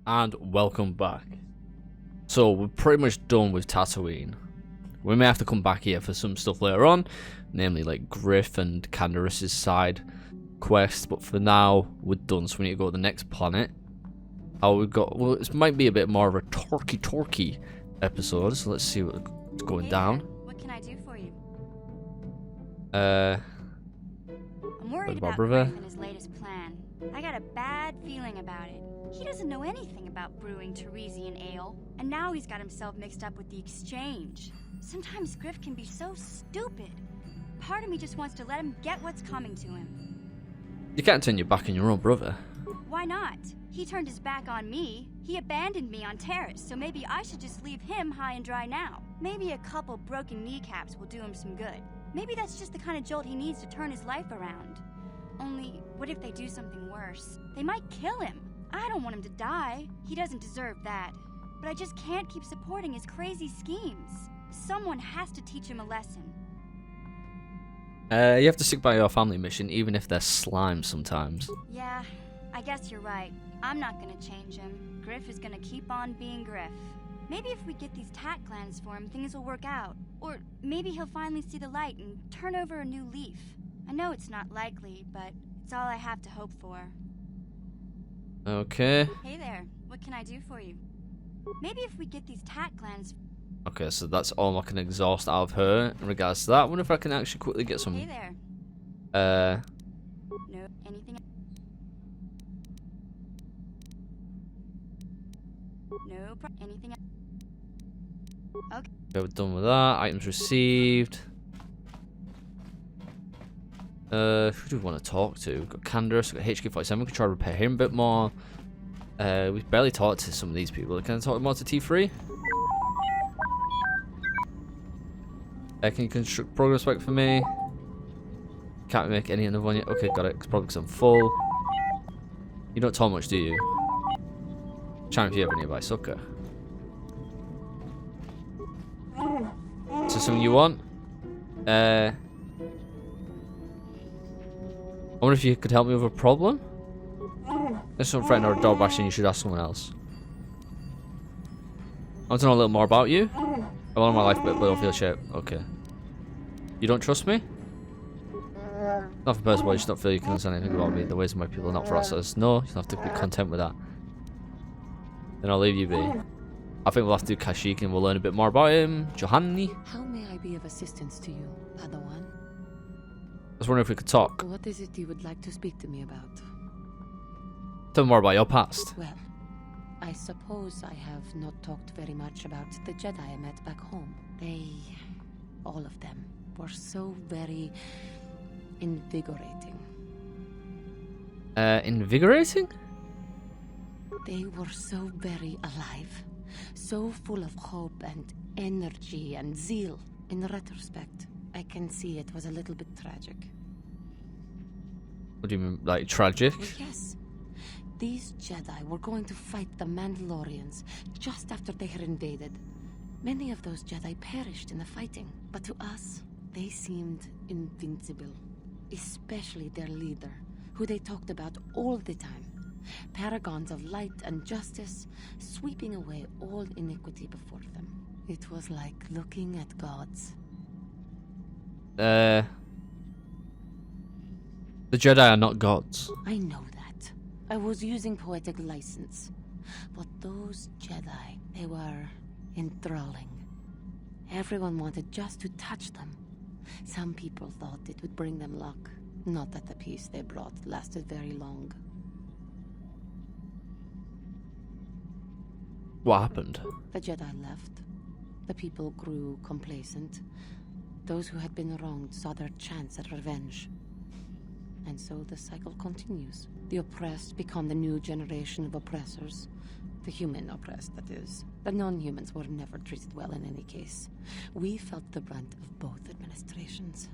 and welcome back. So we're pretty much done with Tatooine. We may have to come back here for some stuff later on, namely like Griff and Candace's side quest, but for now we're done, so we need to go to the next planet. Well, this might be a bit more of a talky episode, so let's see what's going down. What can I do for you? I'm worried about Griff and his latest plan. I got a bad feeling about it. He doesn't know anything about brewing Teresian ale, and now he's got himself mixed up with the exchange. Sometimes Griff can be so stupid. Part of me just wants to let him get what's coming to him. You can't turn your back on your own brother. Why not? He turned his back on me. He abandoned me on Terrace, so maybe I should just leave him high and dry now. Maybe a couple broken kneecaps will do him some good. Maybe that's just the kind of jolt he needs to turn his life around. Only, what if they do something worse? They might kill him. I don't want him to die. He doesn't deserve that. But I just can't keep supporting his crazy schemes. Someone has to teach him a lesson. You have to stick by your family mission, even if they're slime sometimes. Yeah, I guess you're right. I'm not gonna change him. Griff is gonna keep on being Griff. Maybe if we get these tat clans for him, things will work out. Or maybe he'll finally see the light and turn over a new leaf. I know it's not likely, but it's all I have to hope for. Okay. Hey there, what can I do for you? Maybe if we get these tat clans... Okay, so that's all I can exhaust out of her in regards to that. I wonder if I can actually quickly get some... Hey there. No, anything... No, anything... Okay. We're done with that. Items received. Who do we want to talk to? We've got Candace, we've got HK-47. We can try to repair him a bit more. We've barely talked to some of these people. Can I talk more to T3? Can you construct progress work for me? Can't make any other one yet. Okay, got it. It's probably because I'm full. You don't talk much, do you? Chime if you ever nearby. Sucker. Is this something you want? I wonder if you could help me with a problem? There's some friend or a dog bashing, you should ask someone else. I want to know a little more about you. I want my life but don't feel shit. Okay. You don't trust me? Nothing personal, you just don't feel you can understand anything about me. The ways of my people are not for us. No, you don't have to be content with that. Then I'll leave you be. I think we'll have to do Kashyyyk and we'll learn a bit more about him. Juhani. How may I be of assistance to you, Padawan? I was wondering if we could talk. What is it you would like to speak to me about? Tell me more about your past. Well, I suppose I have not talked very much about the Jedi I met back home. They, all of them, were so very invigorating. Invigorating? They were so very alive, so full of hope and energy and zeal. In retrospect, I can see it was a little bit tragic. What do you mean, like tragic? Well, yes. These Jedi were going to fight the Mandalorians just after they had invaded. Many of those Jedi perished in the fighting, but to us, they seemed invincible. Especially their leader, who they talked about all the time. Paragons of light and justice, sweeping away all iniquity before them. It was like looking at gods. The Jedi are not gods. I know that. I was using poetic license. But those Jedi, they were enthralling. Everyone wanted just to touch them. Some people thought it would bring them luck. Not that the peace they brought lasted very long. What happened? The Jedi left. The people grew complacent. Those who had been wronged saw their chance at revenge. And so the cycle continues. The oppressed become the new generation of oppressors. The human oppressed, that is. The non-humans were never treated well in any case. We felt the brunt of both administrations.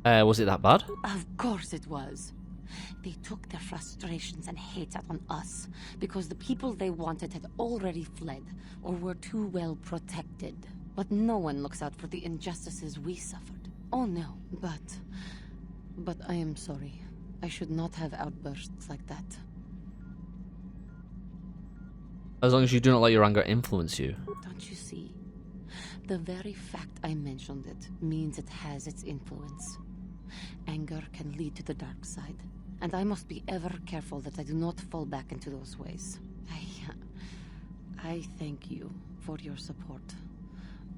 Was it that bad? Of course it was. They took their frustrations and hate out on us because the people they wanted had already fled or were too well protected. But no one looks out for the injustices we suffered. Oh no, but I am sorry. I should not have outbursts like that. As long as you do not let your anger influence you. Don't you see? The very fact I mentioned it means it has its influence. Anger can lead to the dark side, and I must be ever careful that I do not fall back into those ways. I thank you for your support.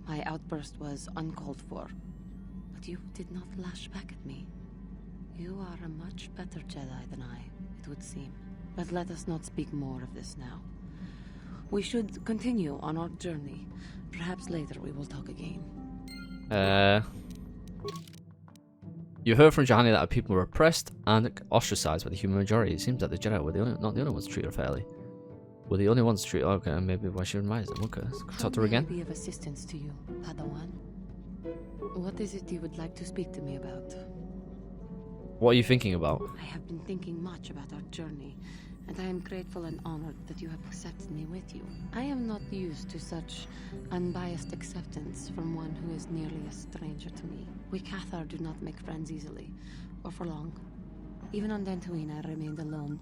My outburst was uncalled for, but you did not lash back at me. You are a much better Jedi than I, it would seem. But let us not speak more of this now. We should continue on our journey. Perhaps later we will talk again. You heard from Juhani that our people were oppressed and ostracized by the human majority. It seems that the Jedi were not the only ones to treat her fairly. Were the only ones to treat her. Okay, maybe why she admires them. Okay, let's talk to her again. How may I be of assistance to you, Padawan? What is it you would like to speak to me about? What are you thinking about? I have been thinking much about our journey, and I am grateful and honored that you have accepted me with you. I am not used to such unbiased acceptance from one who is nearly a stranger to me. We Cathar do not make friends easily, or for long. Even on Dantooine, I remained alone.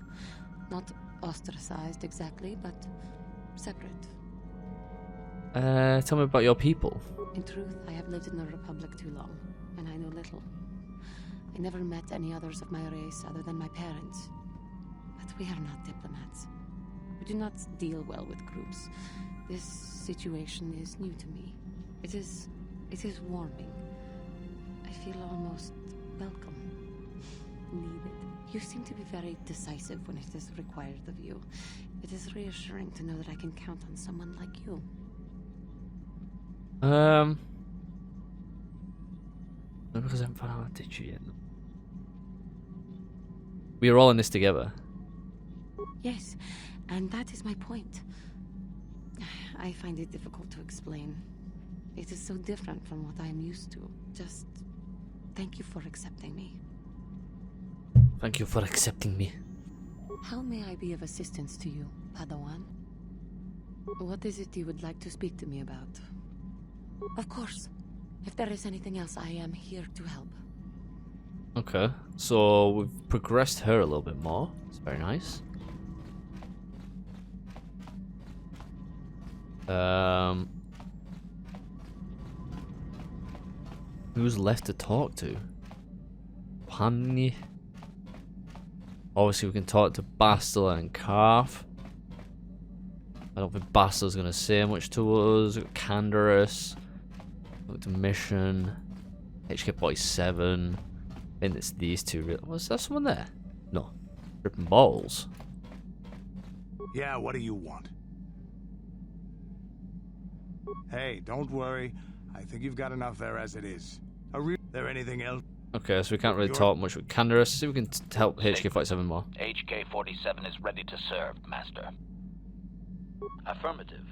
Not ostracized exactly, but separate. Tell me about your people. In truth, I have lived in the Republic too long, and I know little. I never met any others of my race other than my parents. But we are not diplomats. We do not deal well with groups. This situation is new to me. It is warming. I feel almost welcome. Needed. You seem to be very decisive when it is required of you. It is reassuring to know that I can count on someone like you. We are all in this together. Yes, and that is my point. I find it difficult to explain. It is so different from what I am used to. Just thank you for accepting me. Thank you for accepting me. How may I be of assistance to you, Padawan? What is it you would like to speak to me about? Of course. If there is anything else, I am here to help. Okay, so we've progressed her a little bit more. It's very nice. Who's left to talk to? Juhani. Obviously, we can talk to Bastila and Carth. I don't think Bastila's gonna say much to us. We've got Canderous. Look to Mission. HK-47. I think it's these two. Was there someone there? No. Ripping balls. Yeah, what do you want? Hey, don't worry. I think you've got enough there as it is. There anything else? Okay, so we can't really talk much with Canderous. See if we can help HK-47 more. HK-47 is ready to serve, Master. Affirmative.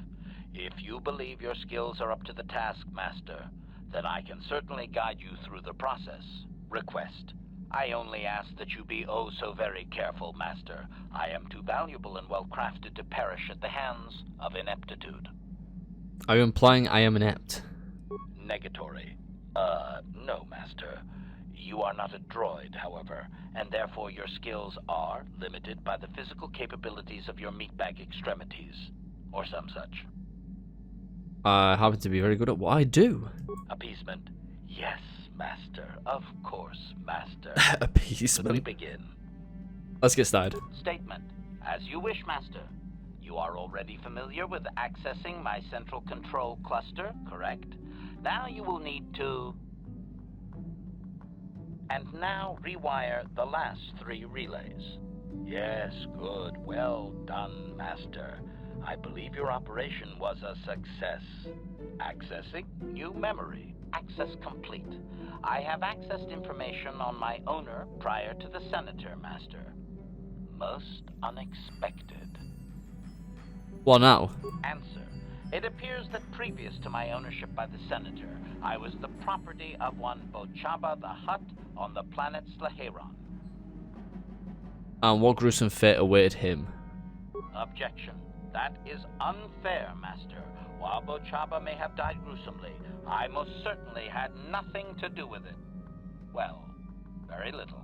If you believe your skills are up to the task, Master, then I can certainly guide you through the process. Request. I only ask that you be oh so very careful, Master. I am too valuable and well-crafted to perish at the hands of ineptitude. Are you implying I am inept? Negatory. No, Master. You are not a droid, however, and therefore your skills are limited by the physical capabilities of your meatbag extremities, or some such. I happen to be very good at what I do. Appeasement. Yes, Master. Of course, Master. Appeasement. Should we begin? Let's get started. Statement. As you wish, Master. You are already familiar with accessing my central control cluster, correct? Now you will need to... And now rewire the last 3 relays. Yes, good. Well done, Master. I believe your operation was a success. Accessing new memory. Access complete. I have accessed information on my owner prior to the Senator, Master. Most unexpected. What now? Answer. It appears that previous to my ownership by the Senator, I was the property of one Bochaba the Hutt on the planet Slaheron. And what gruesome fate awaited him? Objection. That is unfair, Master. While Bochaba may have died gruesomely, I most certainly had nothing to do with it. Well, very little.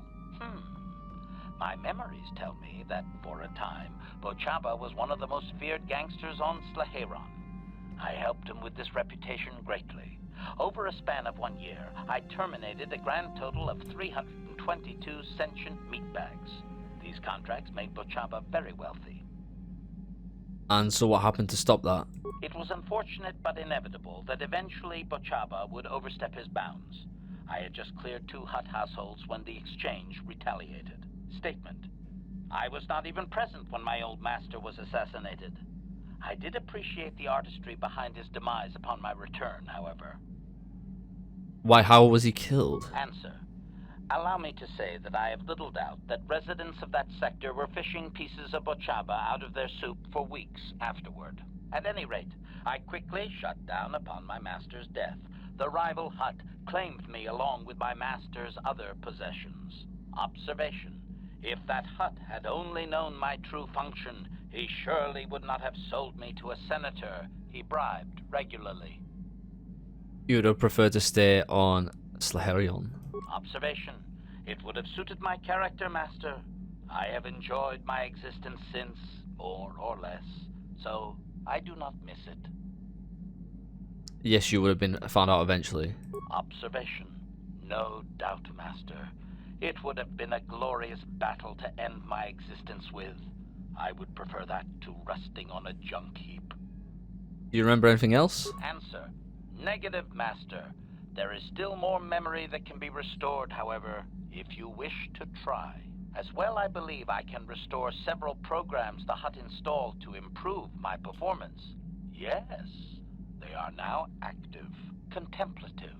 My memories tell me that, for a time, Bochaba was one of the most feared gangsters on Slaheron. I helped him with this reputation greatly. Over a span of 1 year, I terminated a grand total of 322 sentient meatbags. These contracts made Bochaba very wealthy. And so what happened to stop that? It was unfortunate but inevitable that eventually Bochaba would overstep his bounds. I had just cleared 2 hut households when the exchange retaliated. Statement: I was not even present when my old master was assassinated. I did appreciate the artistry behind his demise upon my return, however. Why, how was he killed? Answer: allow me to say that I have little doubt that residents of that sector were fishing pieces of Bochaba out of their soup for weeks afterward. At any rate, I quickly shut down upon my master's death. The rival hut claimed me along with my master's other possessions. Observation: if that hut had only known my true function, he surely would not have sold me to a senator he bribed regularly. You would have preferred to stay on Slaheron. Observation: it would have suited my character, master. I have enjoyed my existence since, more or less, so I do not miss it. Yes, you would have been found out eventually. Observation: no doubt, master. It would have been a glorious battle to end my existence with. I would prefer that to rusting on a junk heap. Do you remember anything else? Answer: negative, master. There is still more memory that can be restored, however, if you wish to try. As well, I believe I can restore several programs the hut installed to improve my performance. Yes, they are now active, contemplative.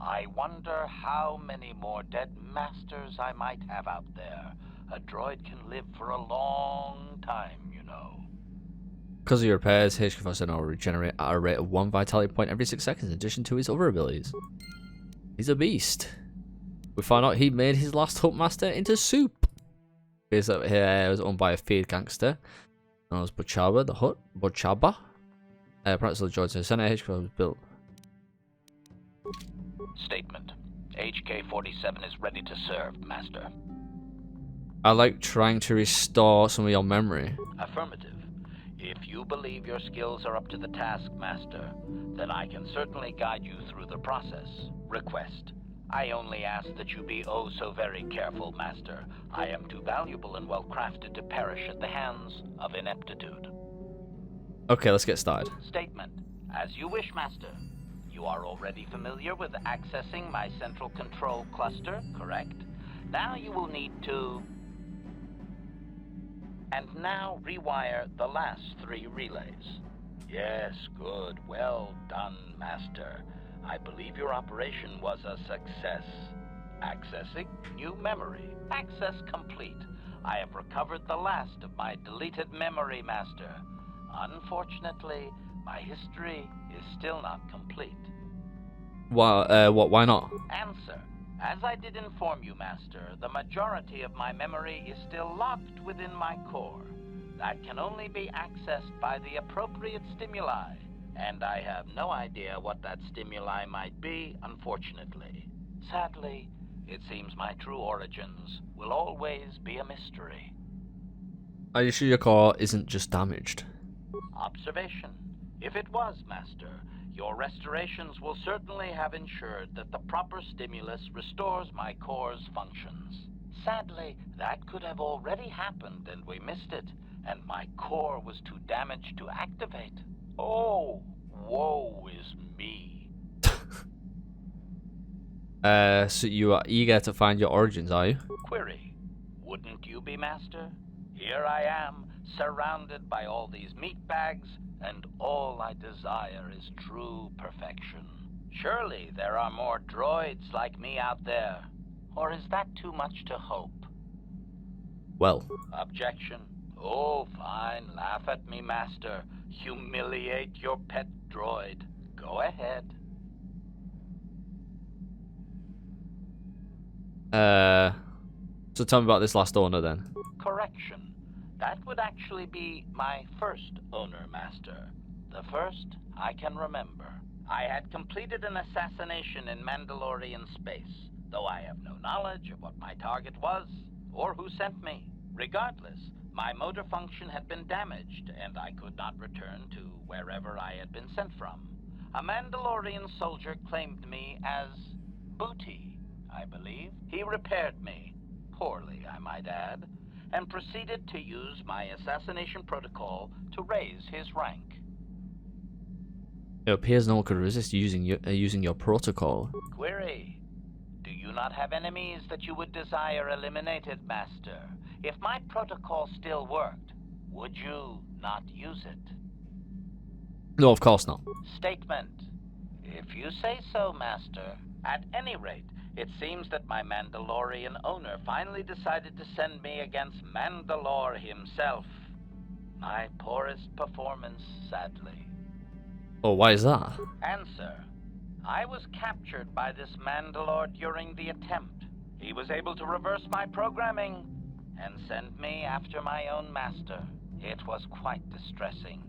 I wonder how many more dead masters I might have out there. A droid can live for a long time, you know. Because of your repairs, HK-47 will regenerate at a rate of 1 vitality point every 6 seconds in addition to his other abilities. He's a beast. We found out he made his last hut master into soup. Base over here was owned by a feared gangster known as Bochaba, the hut. Bochaba? Perhaps the droids to the center. HK was built. Statement: HK-47 is ready to serve, master. I like trying to restore some of your memory. Affirmative. If you believe your skills are up to the task, master, then I can certainly guide you through the process. Request: I only ask that you be oh so very careful, master. I am too valuable and well crafted to perish at the hands of ineptitude. Okay, let's get started. Statement: as you wish, master. You are already familiar with accessing my central control cluster, correct? Now you will need to... And now rewire the last 3 relays. Yes, good. Well done, master. I believe your operation was a success. Accessing new memory. Access complete. I have recovered the last of my deleted memory, master. Unfortunately, my history is still not complete. Why not? Answer: as I did inform you, master, the majority of my memory is still locked within my core. That can only be accessed by the appropriate stimuli, and I have no idea what that stimuli might be, unfortunately. Sadly, it seems my true origins will always be a mystery. Are you sure your core isn't just damaged? Observation: if it was, master, your restorations will certainly have ensured that the proper stimulus restores my core's functions. Sadly, that could have already happened and we missed it, and my core was too damaged to activate. Oh, woe is me. So you are eager to find your origins, are you? Query: wouldn't you be, master? Here I am, surrounded by all these meat bags, and all I desire is true perfection. Surely there are more droids like me out there. Or is that too much to hope? Well. Objection. Oh, fine. Laugh at me, master. Humiliate your pet droid. Go ahead. So tell me about this last owner then. Correction. That would actually be my first owner, master. The first I can remember. I had completed an assassination in Mandalorian space. Though I have no knowledge of what my target was, or who sent me. Regardless, my motor function had been damaged, and I could not return to wherever I had been sent from. A Mandalorian soldier claimed me as booty, I believe. He repaired me, poorly I might add, and proceeded to use my assassination protocol to raise his rank. It appears no one could resist using your protocol. Query: do you not have enemies that you would desire eliminated, Master? If my protocol still worked, would you not use it? No, of course not. Statement: if you say so, Master. At any rate, it seems that my Mandalorian owner finally decided to send me against Mandalore himself. My poorest performance, sadly. Oh, why is that? Answer: I was captured by this Mandalore during the attempt. He was able to reverse my programming and send me after my own master. It was quite distressing.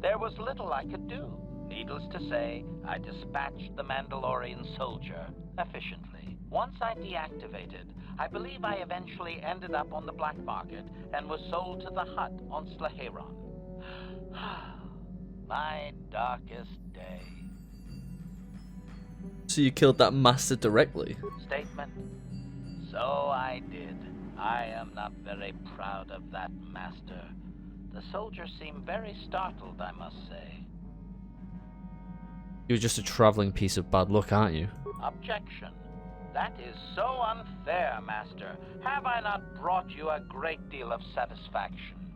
There was little I could do. Needless to say, I dispatched the Mandalorian soldier efficiently. Once I deactivated, I believe I eventually ended up on the black market and was sold to the Hutt on Slaheron. My darkest day. So you killed that master directly? Statement: so I did. I am not very proud of that, Master. The soldier seemed very startled, I must say. You're just a traveling piece of bad luck, aren't you? Objection. That is so unfair, Master. Have I not brought you a great deal of satisfaction?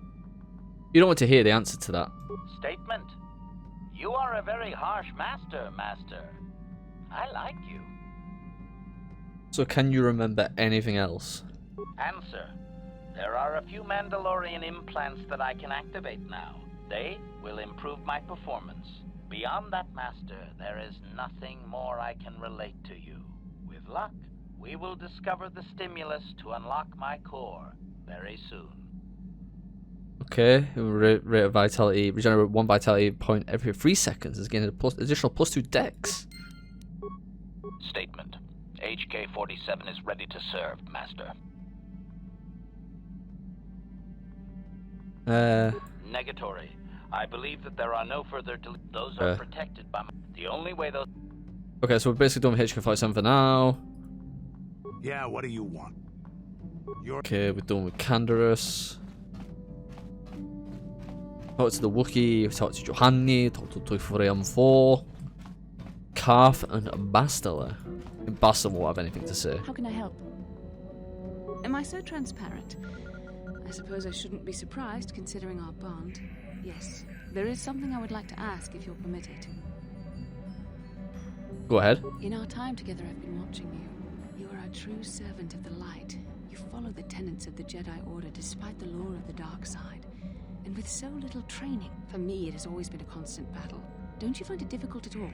You don't want to hear the answer to that. Statement: you are a very harsh master, Master. I like you. So can you remember anything else? Answer: there are a few Mandalorian implants that I can activate now. They will improve my performance. Beyond that, Master, there is nothing more I can relate to you. With luck, we will discover the stimulus to unlock my core very soon. Okay, rate of vitality, regenerate 1 vitality point every 3 seconds. Is getting additional +2 dex. Statement: HK-47 is ready to serve, Master. Negatory. I believe that there are no further those are protected by the only way those... Okay, so we're basically done with HK-47 for now. Yeah, what do you want? Okay, we're done with Canderous. Talk to the Wookiee, talk to Juhani, talk to 3M4, Carth, and Bastila. Bastila won't have anything to say. How can I help? Am I so transparent? I suppose I shouldn't be surprised, considering our bond. Yes, there is something I would like to ask, if you'll permit it. Go ahead. In our time together, I've been watching you. You are a true servant of the light. You follow the tenets of the Jedi Order despite the lore of the dark side. And with so little training, for me it has always been a constant battle. Don't you find it difficult at all?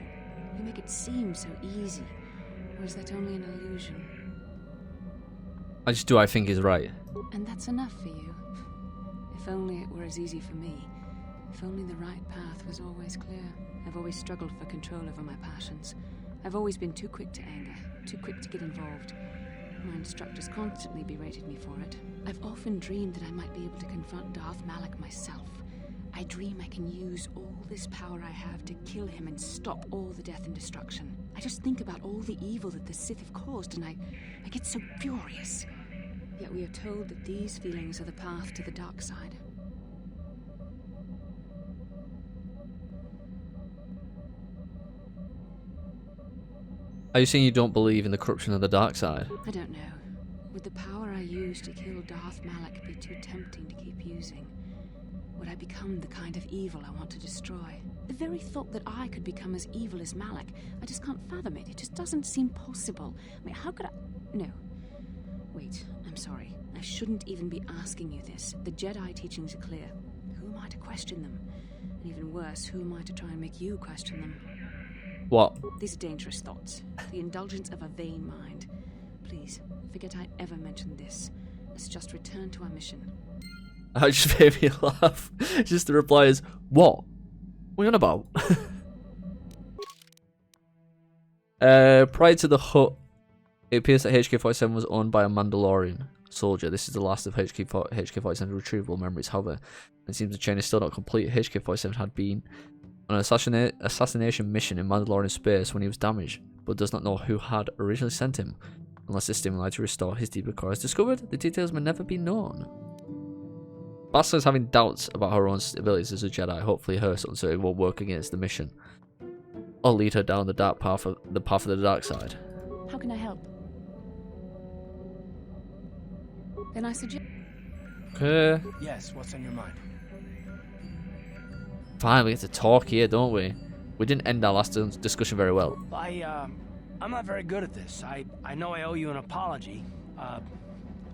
You make it seem so easy. Or is that only an illusion? I just do what I think is right. And that's enough for you. If only it were as easy for me. If only the right path was always clear. I've always struggled for control over my passions. I've always been too quick to anger, too quick to get involved. My instructors constantly berated me for it. I've often dreamed that I might be able to confront Darth Malak myself. I dream I can use all this power I have to kill him and stop all the death and destruction. I just think about all the evil that the Sith have caused and I get so furious. Yet we are told that these feelings are the path to the dark side. Are you saying you don't believe in the corruption of the dark side? I don't know. Would the power I use to kill Darth Malak be too tempting to keep using? Would I become the kind of evil I want to destroy? The very thought that I could become as evil as Malak, I just can't fathom it. It just doesn't seem possible. I mean, how could I... No. Wait, I'm sorry. I shouldn't even be asking you this. The Jedi teachings are clear. Who am I to question them? And even worse, who am I to try and make you question them? What? These are dangerous thoughts. The indulgence of a vain mind. Please, forget I ever mentioned this. Let's just return to our mission. I just made me laugh. Just the reply is, what? What are you on about? Prior to the Hutt, it appears that HK-47 was owned by a Mandalorian. soldier. This is the last of HK-47's retrievable memories. However, it seems the chain is still not complete. HK-47 had been on an assassination mission in Mandalorian space when he was damaged, but does not know who had originally sent him. Unless the stimuli to restore his deeper core is discovered, the details may never be known. Bastila is having doubts about her own abilities as a Jedi. Hopefully her son so it will work against the mission. Or lead her down the dark path of the dark side. How can I help? Then I suggest... Okay. Yes, what's on your mind? Fine, we get to talk here, don't we? We didn't end our last discussion very well. I'm not very good at this. I know I owe you an apology.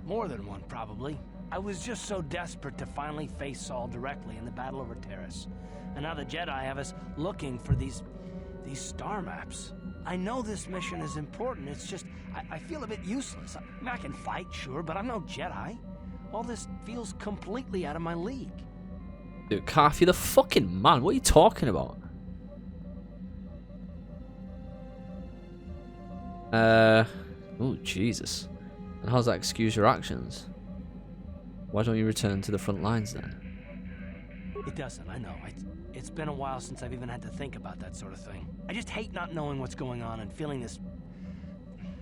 More than one, probably. I was just so desperate to finally face Saul directly in the battle over Terrace. And now the Jedi have us looking for these star maps. I know this mission is important, it's just, I feel a bit useless. I mean, I can fight, sure, but I'm no Jedi. All this feels completely out of my league. Dude, Carth, you're the fucking man. What are you talking about? Oh, Jesus. And how does that excuse your actions? Why don't you return to the front lines then? It doesn't, I know. It's been a while since I've even had to think about that sort of thing. I just hate not knowing what's going on and feeling this...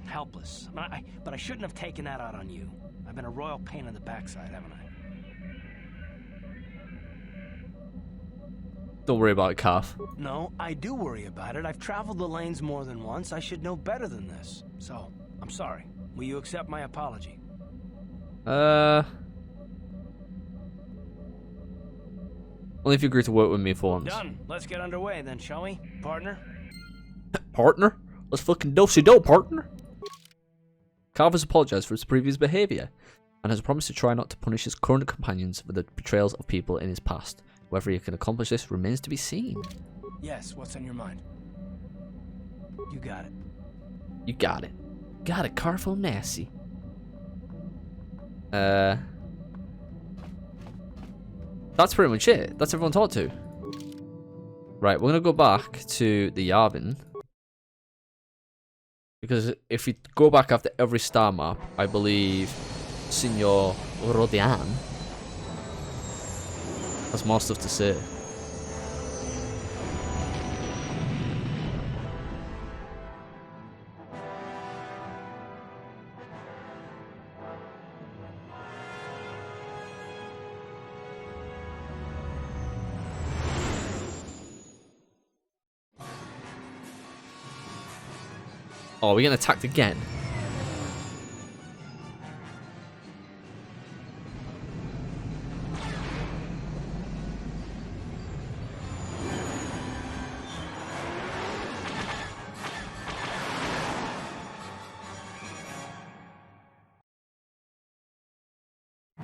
helpless. But I shouldn't have taken that out on you. I've been a royal pain in the backside, haven't I? Don't worry about it, Carth. No, I do worry about it. I've traveled the lanes more than once. I should know better than this. So, I'm sorry. Will you accept my apology? Only if you agree to work with me for once. Done. Let's get underway then, shall we, partner? Partner? Let's fucking do-si-do, partner. Carth has apologized for his previous behavior and has promised to try not to punish his current companions for the betrayals of people in his past. Whether he can accomplish this remains to be seen. Yes, what's on your mind? You got it. You got it. Got it, Carth O'Nasty. That's pretty much it. That's everyone talked to. Right, we're gonna go back to the Yavin. Because if we go back after every star map, I believe Signor Rodian has more stuff to say. Oh, we're getting attacked again.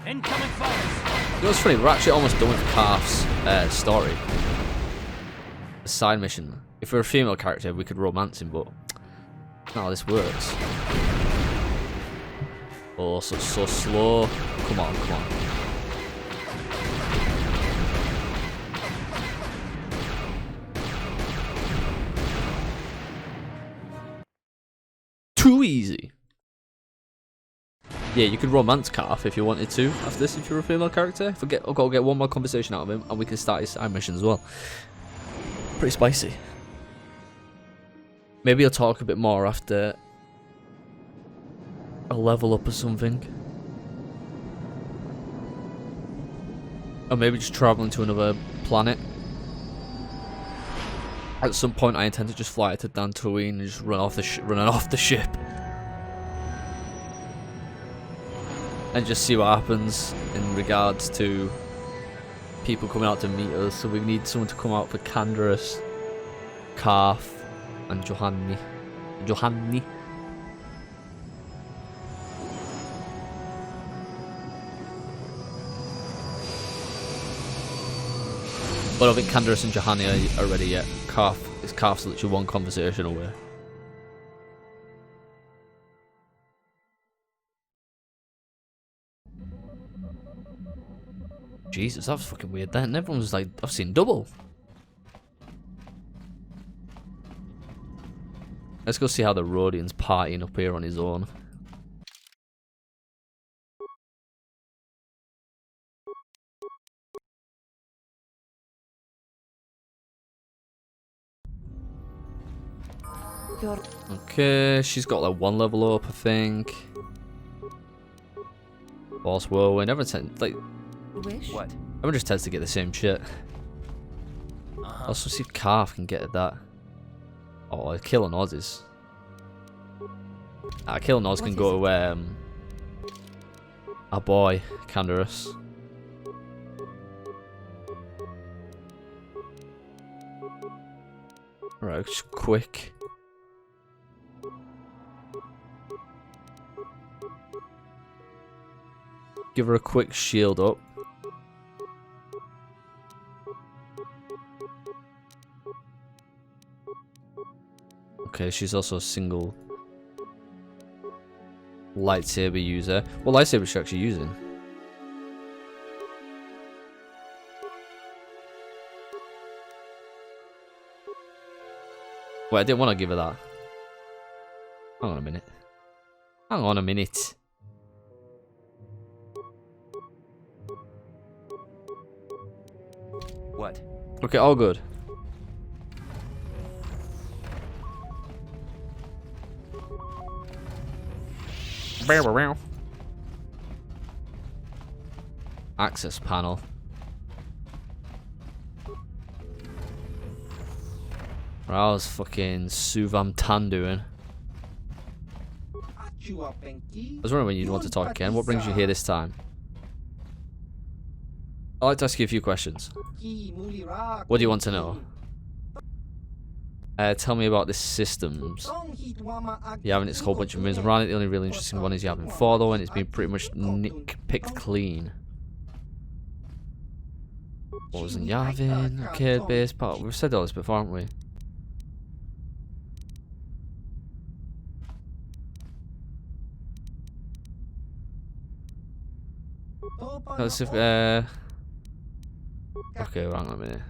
Incoming fires. You know what's funny? We're actually almost done with Carth's story. A side mission. If we're a female character, we could romance him, but not how this works. Oh, so slow. Come on, come on. Too easy. Yeah, you could romance Carth if you wanted to after this if you're a female character. I've got to get one more conversation out of him and we can start his side mission as well. Pretty spicy. Maybe I'll talk a bit more after a level up or something. Or maybe just travelling to another planet. At some point I intend to just fly to Dantooine and just run off the ship. And just see what happens in regards to people coming out to meet us. So we need someone to come out for Canderous, Carth, and Juhani. But I think Canderous and Juhani are ready yet. Carth's literally one conversation away. Jesus, that was fucking weird then. Everyone was like, I've seen double. Let's go see how the Rodian's partying up here on his own. You're Okay, she's got like 1 level up, I think. Boss whirlwind. Everyone tends, like, wish? What? everyone just tends to get the same shit. Also, see if Carth can get at that. Oh, killing Oz is. Killing Oz can go to our boy Canderous. Right, just quick. Give her a quick shield up. Okay, she's also a single lightsaber user. What lightsaber is she actually using? Wait, I didn't want to give her that. Hang on a minute. Hang on a minute. What? Okay, all good. Access panel. How's fucking Suvam Tan doing? I was wondering when you'd want to talk again. What brings you here this time? I'd like to ask you a few questions. What do you want to know? Tell me about the systems. Yavin, it's a whole bunch of moons around it. The only really interesting one is Yavin 4 though, and it's been pretty much picked clean. What was in Yavin? Arcade base part. We've said all this before, haven't we? Let's see if, okay, hang on a minute.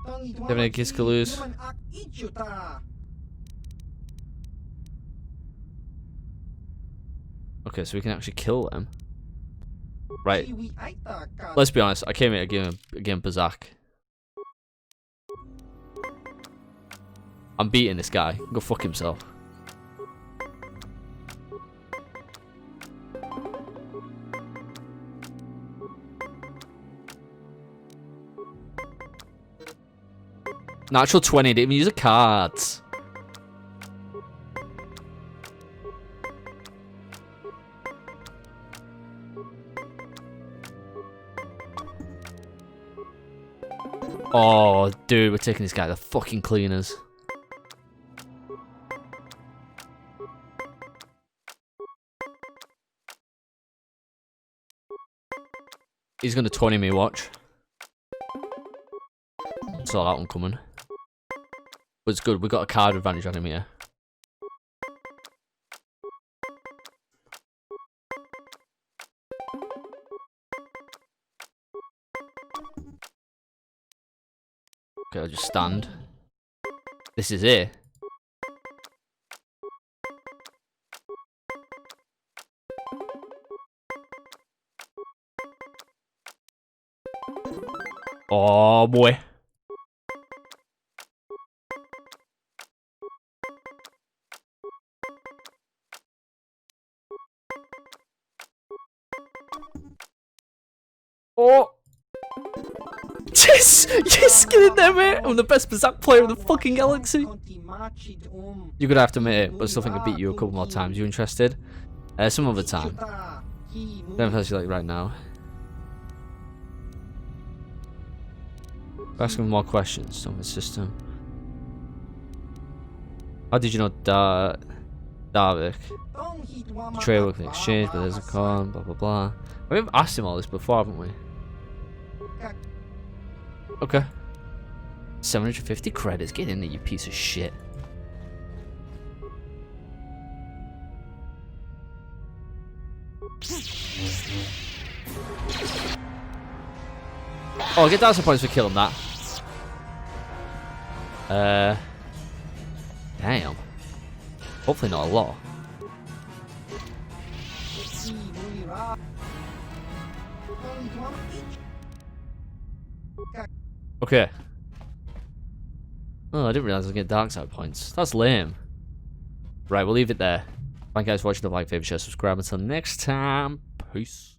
Do you have any kids to lose? Okay, so we can actually kill them. Right. Let's be honest, I came here again Pazaak. I'm beating this guy. Go fuck himself. Natural 20, didn't even use a card. Oh, dude, we're taking this guy to the fucking cleaners. He's gonna 20 me, watch. Saw that one coming. But it's good, we got a card advantage on him here. Okay, I'll just stand. This is it. Oh boy. Oh. Yes! Yes! Get in there, mate! I'm the best Pazaak player in the fucking galaxy! You're gonna have to admit it, but I still think I beat you a couple more times. You interested? Some other time. Don't feel like right now. Ask him more questions on the system. How did you know Davik? Trade work in exchange, but there's a con, blah blah blah. We've asked him all this before, haven't we? Okay. 750 credits. Get in there, you piece of shit. Oh, get 1,000 points for killing that. Damn. Hopefully not a lot. Okay. Oh, I didn't realize I was getting dark side points. That's lame. Right, we'll leave it there. Thank you guys for watching. Don't like, favorite, share, subscribe. Until next time, peace.